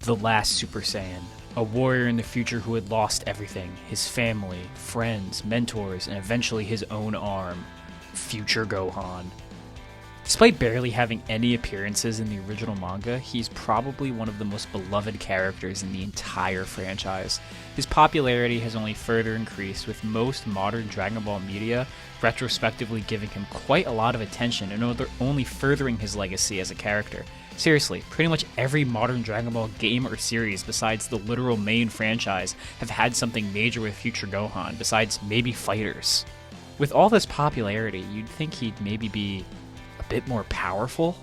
the last Super Saiyan, a warrior in the future who had lost everything, his family, friends, mentors, and eventually his own arm, Future Gohan. Despite barely having any appearances in the original manga, he's probably one of the most beloved characters in the entire franchise. His popularity has only further increased, with most modern Dragon Ball media retrospectively giving him quite a lot of attention and only furthering his legacy as a character. Seriously, pretty much every modern Dragon Ball game or series besides the literal main franchise have had something major with Future Gohan, besides maybe fighters. With all this popularity, you'd think he'd maybe be a bit more powerful?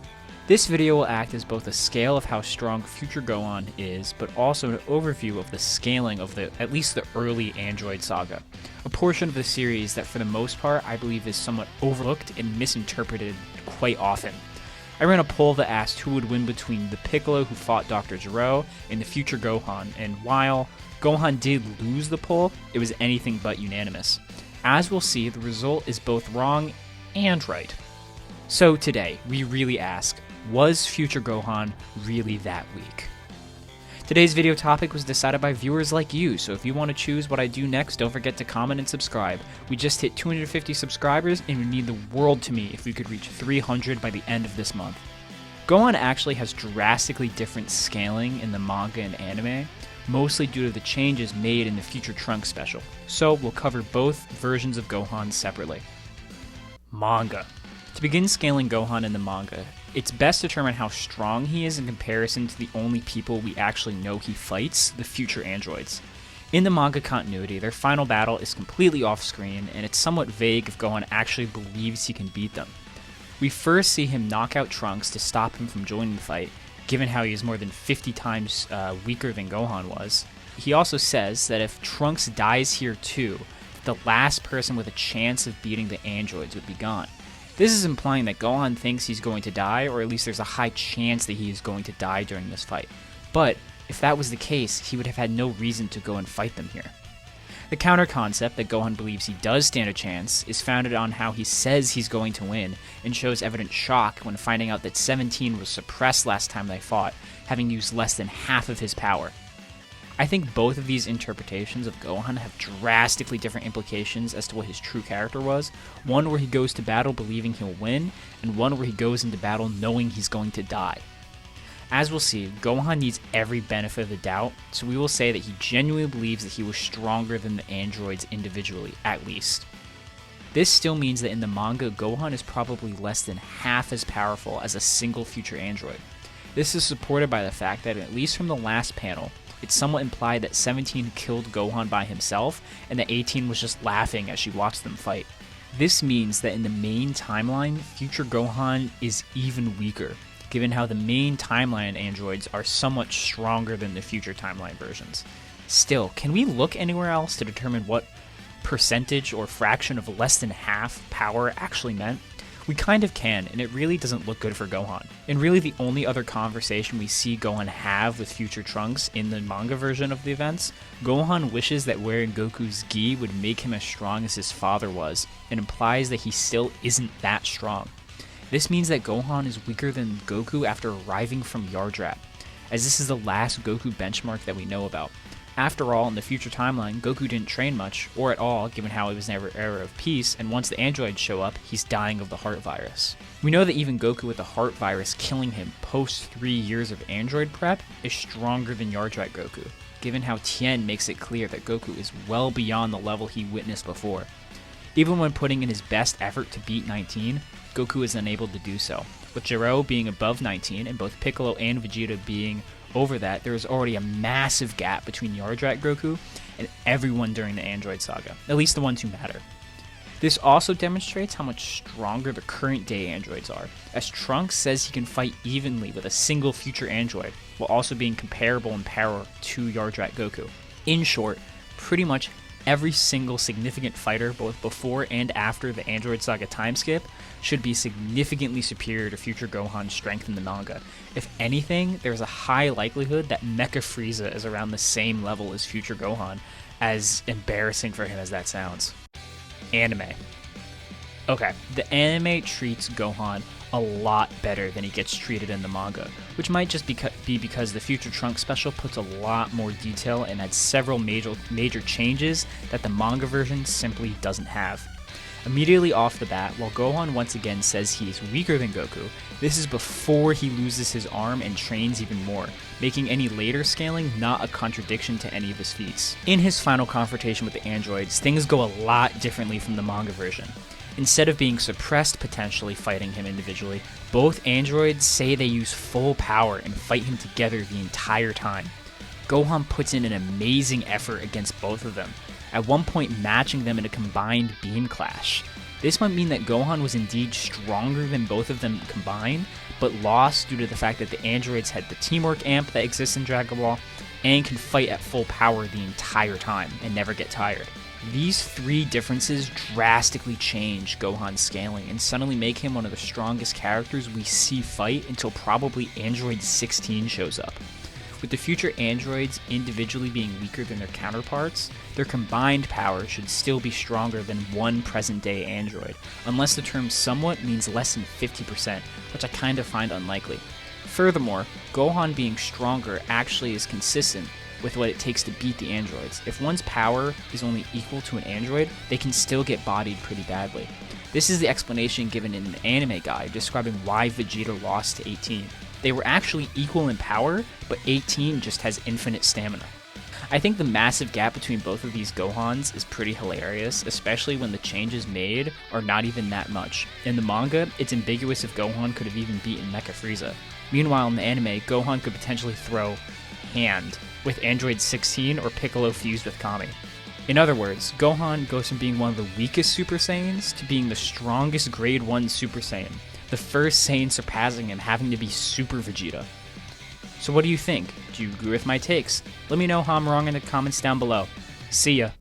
This video will act as both a scale of how strong Future Gohan is, but also an overview of the scaling of at least the early Android saga, a portion of the series that for the most part I believe is somewhat overlooked and misinterpreted quite often. I ran a poll that asked who would win between the Piccolo who fought Dr. Gero and the Future Gohan, and while Gohan did lose the poll, it was anything but unanimous. As we'll see, the result is both wrong and right. So today, we really ask, was Future Gohan really that weak? Today's video topic was decided by viewers like you, so if you want to choose what I do next, don't forget to comment and subscribe. We just hit 250 subscribers, and it would mean the world to me if we could reach 300 by the end of this month. Gohan actually has drastically different scaling in the manga and anime, mostly due to the changes made in the Future Trunks special, so we'll cover both versions of Gohan separately. Manga. To begin scaling Gohan in the manga, it's best to determine how strong he is in comparison to the only people we actually know he fights, the future androids. In the manga continuity, their final battle is completely off-screen, and it's somewhat vague if Gohan actually believes he can beat them. We first see him knock out Trunks to stop him from joining the fight, given how he is more than 50 times weaker than Gohan was. He also says that if Trunks dies here too, the last person with a chance of beating the androids would be gone. This is implying that Gohan thinks he's going to die, or at least there's a high chance that he is going to die during this fight. But if that was the case, he would have had no reason to go and fight them here. The counter concept that Gohan believes he does stand a chance is founded on how he says he's going to win, and shows evident shock when finding out that 17 was suppressed last time they fought, having used less than half of his power. I think both of these interpretations of Gohan have drastically different implications as to what his true character was, one where he goes to battle believing he'll win, and one where he goes into battle knowing he's going to die. As we'll see, Gohan needs every benefit of the doubt, so we will say that he genuinely believes that he was stronger than the androids individually, at least. This still means that in the manga, Gohan is probably less than half as powerful as a single future android. This is supported by the fact that, at least from the last panel, it's somewhat implied that 17 killed Gohan by himself, and that 18 was just laughing as she watched them fight. This means that in the main timeline, Future Gohan is even weaker, given how the main timeline androids are somewhat stronger than the future timeline versions. Still, can we look anywhere else to determine what percentage or fraction of less than half power actually meant? We kind of can, and it really doesn't look good for Gohan. And really the only other conversation we see Gohan have with Future Trunks in the manga version of the events, Gohan wishes that wearing Goku's gi would make him as strong as his father was, and implies that he still isn't that strong. This means that Gohan is weaker than Goku after arriving from Yardrat, as this is the last Goku benchmark that we know about. After all, in the future timeline, Goku didn't train much, or at all, given how it was never an era of peace, and once the androids show up, he's dying of the heart virus. We know that even Goku with the heart virus killing him post 3 years of android prep is stronger than Yardrat Goku, given how Tien makes it clear that Goku is well beyond the level he witnessed before. Even when putting in his best effort to beat 19, Goku is unable to do so. With Gero being above 19, and both Piccolo and Vegeta being over that, there is already a massive gap between Yardrat Goku and everyone during the Android saga, at least the ones who matter. This also demonstrates how much stronger the current day androids are, as Trunks says he can fight evenly with a single future android, while also being comparable in power to Yardrat Goku. In short, pretty much every single significant fighter, both before and after the Android Saga time skip, should be significantly superior to Future Gohan's strength in the manga. If anything, there's a high likelihood that Mecha Frieza is around the same level as Future Gohan, as embarrassing for him as that sounds. Anime. Okay, the anime treats Gohan a lot better than he gets treated in the manga, which might just be because the Future Trunks special puts a lot more detail and adds several major changes that the manga version simply doesn't have. Immediately off the bat, while Gohan once again says he is weaker than Goku, this is before he loses his arm and trains even more, making any later scaling not a contradiction to any of his feats. In his final confrontation with the androids, things go a lot differently from the manga version. Instead of being suppressed potentially fighting him individually, both androids say they use full power and fight him together the entire time. Gohan puts in an amazing effort against both of them, at one point matching them in a combined beam clash. This might mean that Gohan was indeed stronger than both of them combined, but lost due to the fact that the androids had the teamwork amp that exists in Dragon Ball, and can fight at full power the entire time and never get tired. These three differences drastically change Gohan's scaling and suddenly make him one of the strongest characters we see fight until probably Android 16 shows up. With the future androids individually being weaker than their counterparts, their combined power should still be stronger than one present-day android, unless the term somewhat means less than 50%, which I kind of find unlikely. Furthermore, Gohan being stronger actually is consistent with what it takes to beat the androids. If one's power is only equal to an android, they can still get bodied pretty badly. This is the explanation given in an anime guide describing why Vegeta lost to 18. They were actually equal in power, but 18 just has infinite stamina. I think the massive gap between both of these Gohans is pretty hilarious, especially when the changes made are not even that much. In the manga, it's ambiguous if Gohan could have even beaten Mecha Frieza. Meanwhile, in the anime, Gohan could potentially throw hand with Android 16 or Piccolo fused with Kami. In other words, Gohan goes from being one of the weakest Super Saiyans to being the strongest Grade 1 Super Saiyan, the first Saiyan surpassing him having to be Super Vegeta. So what do you think? Do you agree with my takes? Let me know how I'm wrong in the comments down below. See ya.